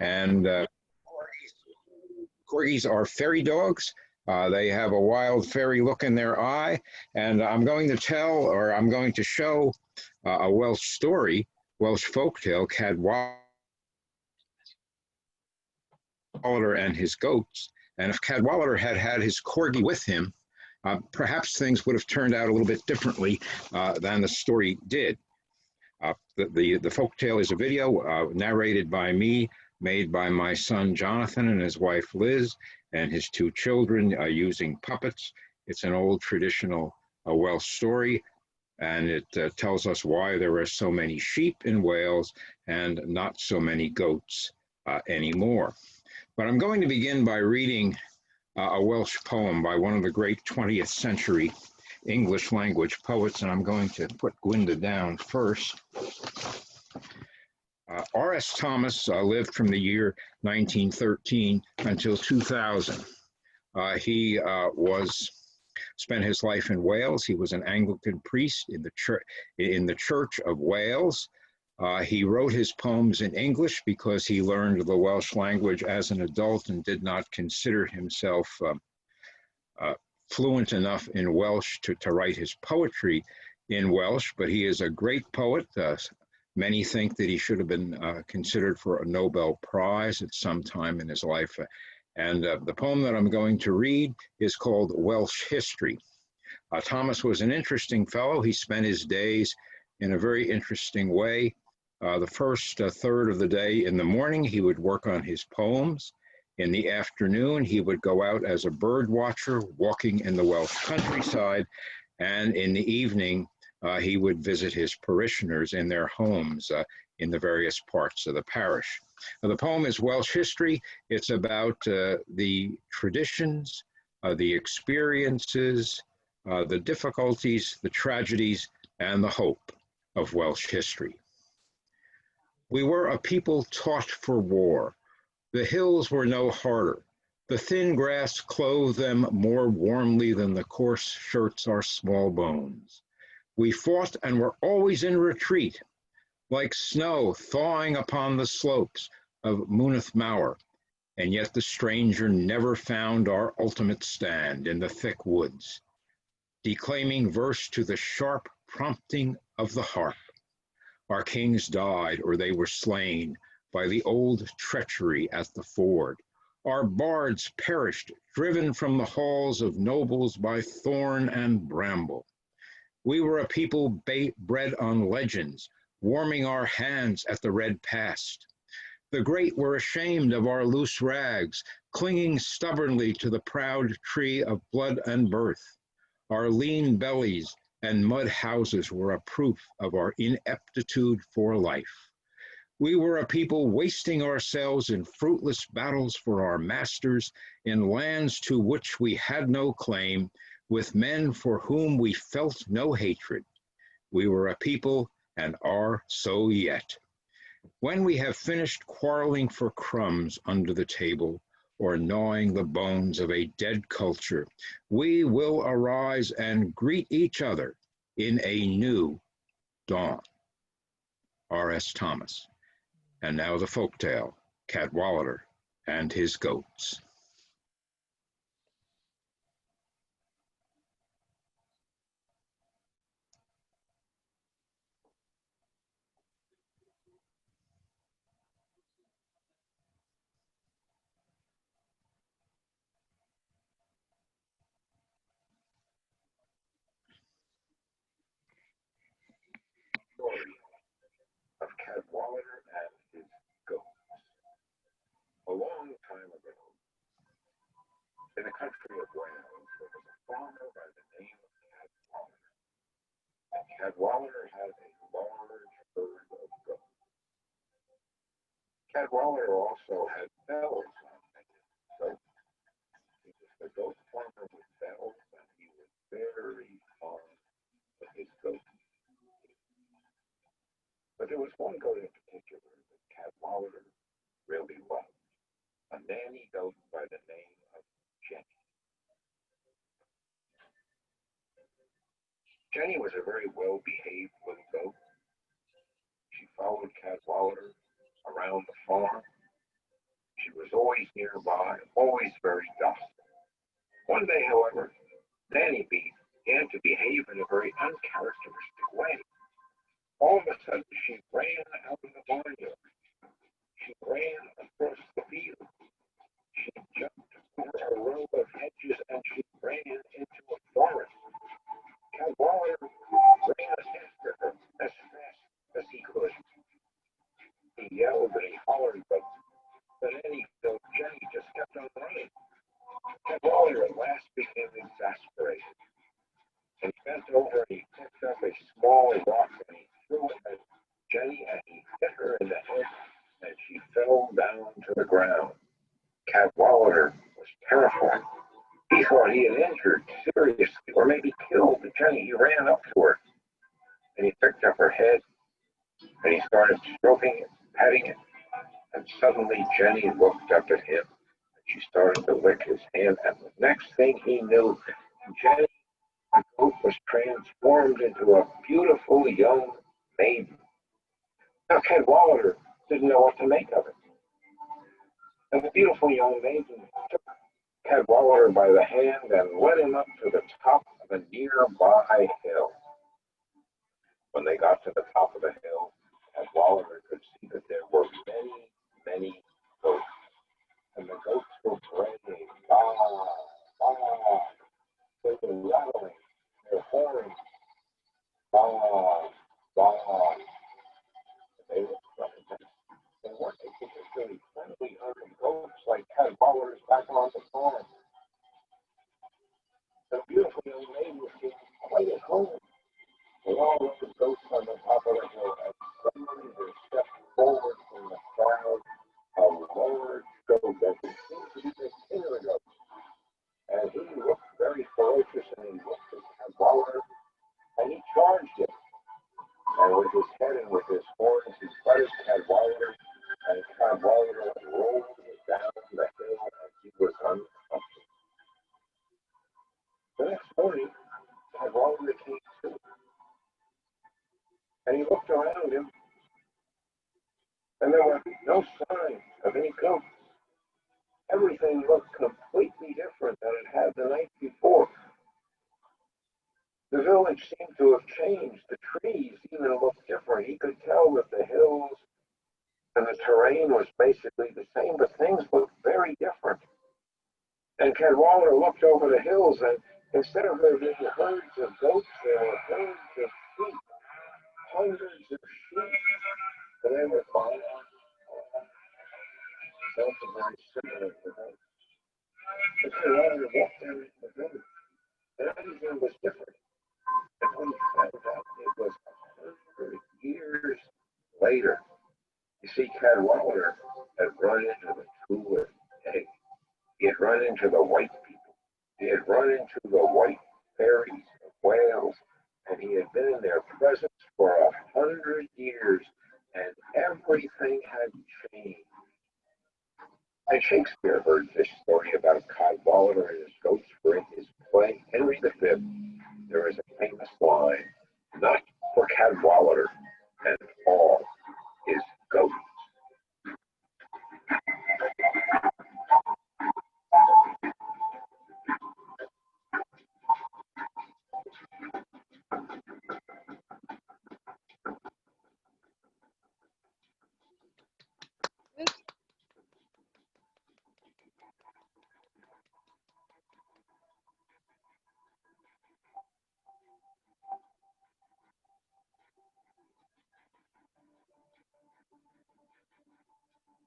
And corgis are fairy dogs. They have a wild fairy look in their eye. And I'm going to tell, or I'm going to show a Welsh story, Welsh folktale, Cadwalader and his goats. And if Cadwalader had had his corgi with him, perhaps things would have turned out a little bit differently than the story did. The folktale is a video narrated by me, made by my son Jonathan and his wife Liz, and his two children using puppets. It's an old traditional Welsh story, and it tells us why there are so many sheep in Wales and not so many goats anymore. But I'm going to begin by reading a Welsh poem by one of the great 20th century English language poets, and I'm going to put Gwynda down first. R.S. Thomas lived from the year 1913 until 2000. He spent his life in Wales. He was an Anglican priest in the Church of Wales. He wrote his poems in English because he learned the Welsh language as an adult and did not consider himself fluent enough in Welsh to write his poetry in Welsh, but he is a great poet. Many think that he should have been considered for a Nobel Prize at some time in his life. And the poem that I'm going to read is called Welsh History. Thomas was an interesting fellow. He spent his days in a very interesting way. The first third of the day in the morning, he would work on his poems. In the afternoon, he would go out as a bird watcher, walking in the Welsh countryside. And in the evening, he would visit his parishioners in their homes in the various parts of the parish. The poem is Welsh History. It's about the traditions, the experiences, the difficulties, the tragedies, and the hope of Welsh history. We were a people taught for war. The hills were no harder. The thin grass clothed them more warmly than the coarse shirts our small bones. We fought and were always in retreat, like snow thawing upon the slopes of Myneth Mawr, and yet the stranger never found our ultimate stand in the thick woods, declaiming verse to the sharp prompting of the harp. Our kings died or they were slain by the old treachery at the ford. Our bards perished, driven from the halls of nobles by thorn and bramble. We were a people bred on legends, warming our hands at the red past. The great were ashamed of our loose rags, clinging stubbornly to the proud tree of blood and birth. Our lean bellies and mud houses were a proof of our ineptitude for life. We were a people wasting ourselves in fruitless battles for our masters, in lands to which we had no claim, with men for whom we felt no hatred. We were a people and are so yet. When we have finished quarreling for crumbs under the table, or gnawing the bones of a dead culture, we will arise and greet each other in a new dawn. R.S. Thomas. And now the folktale, Cadwalader and his goats. Story of Cadwalader and his goats. A long time ago, in the country of Wales, there was a farmer by the name of Cadwalader. And Cadwalader had a large herd of goats. Cadwalader also had bells on his goats. Because the goat farmer with bells, and he was very fond of his goats. But there was one goat in particular that Cadwalader really loved, a nanny goat by the name of Jenny. Jenny was a very well-behaved little goat. She followed Cadwalader around the farm. always nearby, always very docile. One day, however, Nanny began to behave in a very uncharacteristic way. All of a sudden, she ran out of the barnyard. She ran across the field. She jumped over a row of hedges and she ran into a forest. Cadwalader ran after her as fast as he could. He yelled and he hollered, but Nanny Jenny just kept on running. Cadwalader at last became exasperated. And he bent over and he picked up a small rock and he threw it at Jenny and he hit her in the head and she fell down to the ground. Cadwalader was terrified. He thought he had injured seriously or maybe killed Jenny. He ran up to her and he picked up her head and he started stroking it, petting it. And suddenly Jenny looked up at him and she started to lick his hand. And the next thing he knew, Jenny, the goat, was transformed into a beautiful young maiden. Now Cadwalader didn't know what to make of it. And the beautiful young maiden took Cadwalader by the hand and led him up to the top of a nearby hill. When they got to the top of the hill, Cadwalader could see that there were many, many goats. And the goats were braying, baa, baa. They were rattling their horns, baa, baa. They were frightened. They weren't particularly friendly herding goats like Cadwalader's back on the farm. The beautiful young maiden was feeling quite at home with all of the goats on the top of the hill, and suddenly there stepped forward from the crowd a large goat that seemed to be the king of the goats. And he looked very ferocious and he looked at Cadwalader and he charged him. And with his head and with his horns, he butted Cadwalader, and Cadwalader rolled down the hill and he was unconscious. The next morning, Cadwalader came to, and he looked around him, and there were no signs of any goats. Everything looked completely different than it had the night before. The village seemed to have changed. The trees even looked different. He could tell that the hills and the terrain was basically the same, but things looked very different. And Cadwalader looked over the hills, and instead of there being herds of goats, there were herds of sheep, hundreds of sheep. And they were fine. Something very similar to that. But Cadwalader walked down into the village, and everything was different. And when he found out it was 100 years later, you see, Cadwalader had run into the tulip egg. He had run into the white people. He had run into the white fairies of Wales, and he had been in their presence for 100 years, and everything had changed. And Shakespeare heard this story about Cadwalader and his goats for in his play Henry V. There is a famous line,